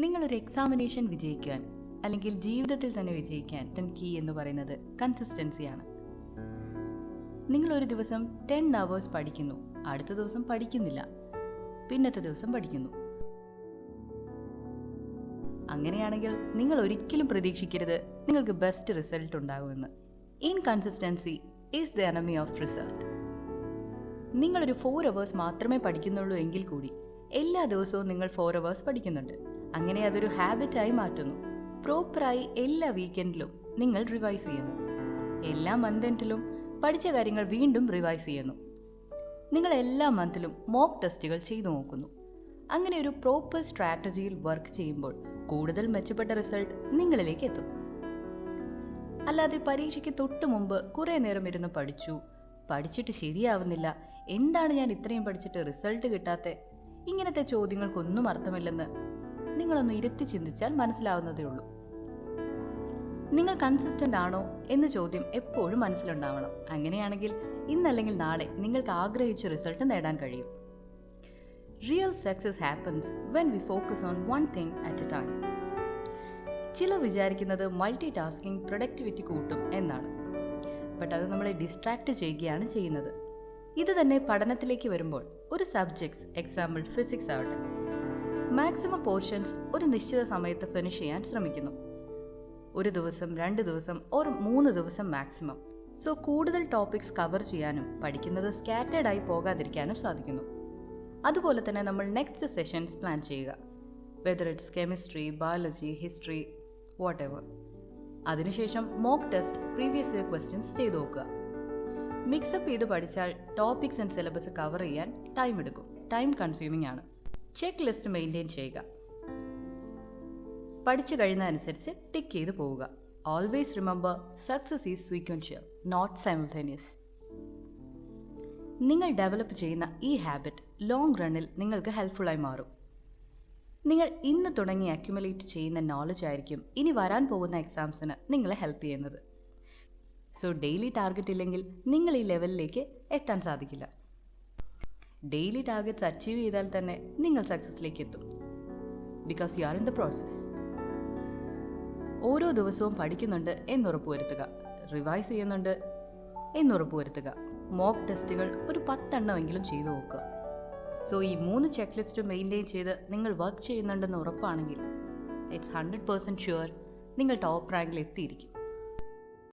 നിങ്ങളൊരു എക്സാമിനേഷൻ വിജയിക്കാൻ അല്ലെങ്കിൽ ജീവിതത്തിൽ തന്നെ വിജയിക്കാൻ കീ എന്ന് പറയുന്നത് കൺസിസ്റ്റൻസിയാണ്. നിങ്ങളൊരു ദിവസം 10 hours പഠിക്കുന്നു, അടുത്ത ദിവസം പഠിക്കുന്നില്ല, പിന്നത്തെ ദിവസം പഠിക്കുന്നു. അങ്ങനെയാണെങ്കിൽ നിങ്ങൾ ഒരിക്കലും പ്രതീക്ഷിക്കരുത് നിങ്ങൾക്ക് ബെസ്റ്റ് റിസൾട്ട് ഉണ്ടാകുമെന്ന്. Inconsistency is the enemy of result. നിങ്ങളൊരു 4 hours മാത്രമേ പഠിക്കുന്നുള്ളൂ എങ്കിൽ കൂടി എല്ലാ ദിവസവും നിങ്ങൾ 4 hours പഠിക്കുന്നുണ്ട്. അങ്ങനെ അതൊരു ഹാബിറ്റായി മാറ്റുന്നു. പ്രോപ്പറായി എല്ലാ വീക്കെൻഡിലും നിങ്ങൾ റിവൈസ് ചെയ്യുന്നു. എല്ലാ മന്ത് എൻഡിലും പഠിച്ച കാര്യങ്ങൾ വീണ്ടും റിവൈസ് ചെയ്യുന്നു. നിങ്ങൾ എല്ലാ മന്തിലും മോക്ക് ടെസ്റ്റുകൾ ചെയ്തു നോക്കുന്നു. അങ്ങനെ ഒരു പ്രോപ്പർ സ്ട്രാറ്റജിയിൽ വർക്ക് ചെയ്യുമ്പോൾ കൂടുതൽ മെച്ചപ്പെട്ട റിസൾട്ട് നിങ്ങളിലേക്ക് എത്തും. അല്ലാതെ പരീക്ഷയ്ക്ക് തൊട്ട് മുമ്പ് കുറേ നേരം ഇരുന്ന് പഠിച്ചിട്ട് ശരിയാവുന്നില്ല, എന്താണ് ഞാൻ ഇത്രയും പഠിച്ചിട്ട് റിസൾട്ട് കിട്ടാത്തെ, ഇങ്ങനത്തെ ചോദ്യങ്ങൾക്കൊന്നും അർത്ഥമില്ലെന്ന് നിങ്ങളൊന്ന് ഇരുത്തി ചിന്തിച്ചാൽ മനസ്സിലാവുന്നതേ ഉള്ളൂ. നിങ്ങൾ കൺസിസ്റ്റന്റ് ആണോ എന്ന ചോദ്യം എപ്പോഴും മനസ്സിലുണ്ടാവണം. അങ്ങനെയാണെങ്കിൽ ഇന്നല്ലെങ്കിൽ നാളെ നിങ്ങൾക്ക് ആഗ്രഹിച്ച റിസൾട്ട് നേടാൻ കഴിയും. Real success happens when we focus on one thing at A time. ചിലർ വിചാരിക്കുന്നത് മൾട്ടി ടാസ്കിംഗ് പ്രൊഡക്ടിവിറ്റി കൂട്ടും എന്നാണ്. ബട്ട് അത് നമ്മളെ ഡിസ്ട്രാക്ട് ചെയ്യുകയാണ് ചെയ്യുന്നത്. ഇത് തന്നെ പഠനത്തിലേക്ക് വരുമ്പോൾ ഒരു സബ്ജക്ട്സ്, എക്സാമ്പിൾ ഫിസിക്സ് ആവട്ടെ, മാക്സിമം പോർഷൻസ് ഒരു നിശ്ചിത സമയത്ത് ഫിനിഷ് ചെയ്യാൻ ശ്രമിക്കുന്നു. ഒരു ദിവസം, 2 ദിവസം ഓർ 3 ദിവസം മാക്സിമം. സോ കൂടുതൽ ടോപ്പിക്സ് കവർ ചെയ്യാനും പഠിക്കുന്നത് സ്കാറ്റേർഡ് ആയി പോകാതിരിക്കാനും സാധിക്കുന്നു. അതുപോലെ തന്നെ നമ്മൾ നെക്സ്റ്റ് സെഷൻസ് പ്ലാൻ ചെയ്യുക, whether it's chemistry, biology, history, whatever. അതിനുശേഷം mock test, previous year questions ചെയ്തു നോക്കുക. മിക്സപ്പ് ചെയ്ത് പഠിച്ചാൽ ടോപ്പിക്സ് ആൻഡ് സിലബസ് കവർ ചെയ്യാൻ ടൈം എടുക്കും. ടൈം കൺസ്യൂമിംഗ് ആണ്. ചെക്ക് ലിസ്റ്റ് മെയിൻറ്റെയിൻ ചെയ്യുക. പഠിച്ചു കഴിയുന്നതനുസരിച്ച് ടിക്ക് ചെയ്ത് പോവുക. Always remember, success is sequential, not simultaneous. നിങ്ങൾ ഡെവലപ്പ് ചെയ്യുന്ന ഈ ഹാബിറ്റ് ലോങ് റണ്ണിൽ നിങ്ങൾക്ക് ഹെൽപ്ഫുള്ളായി മാറും. നിങ്ങൾ ഇന്ന് തുടങ്ങി അക്യുമുലേറ്റ് ചെയ്യുന്ന നോളജ് ആയിരിക്കും ഇനി വരാൻ പോകുന്ന എക്സാംസിന് നിങ്ങളെ ഹെൽപ്പ് ചെയ്യുന്നത്. സോ ഡെയിലി ടാർഗറ്റ് ഇല്ലെങ്കിൽ നിങ്ങൾ ഈ ലെവലിലേക്ക് എത്താൻ സാധിക്കില്ല. ഡെയിലി ടാർഗറ്റ്സ് അച്ചീവ് ചെയ്താൽ തന്നെ നിങ്ങൾ സക്സസ്സിലേക്ക് എത്തും. Because you are in the process. ഓരോ ദിവസവും പഠിക്കുന്നുണ്ട് എന്നുറപ്പുവരുത്തുക, റിവൈസ് ചെയ്യുന്നുണ്ട് എന്നുറപ്പുവരുത്തുക. മോക്ക് ടെസ്റ്റുകൾ ഒരു 10 എണ്ണമെങ്കിലും ചെയ്തു നോക്കുക. സോ ഈ 3 ചെക്ക് ലിസ്റ്റ് മെയിൻറ്റെയിൻ ചെയ്ത് നിങ്ങൾ വർക്ക് ചെയ്യുന്നുണ്ടെന്ന് ഉറപ്പാണെങ്കിൽ ഇറ്റ്സ് 100% ഷുവർ നിങ്ങൾ ടോപ്പ് റാങ്കിൽ എത്തിയിരിക്കും.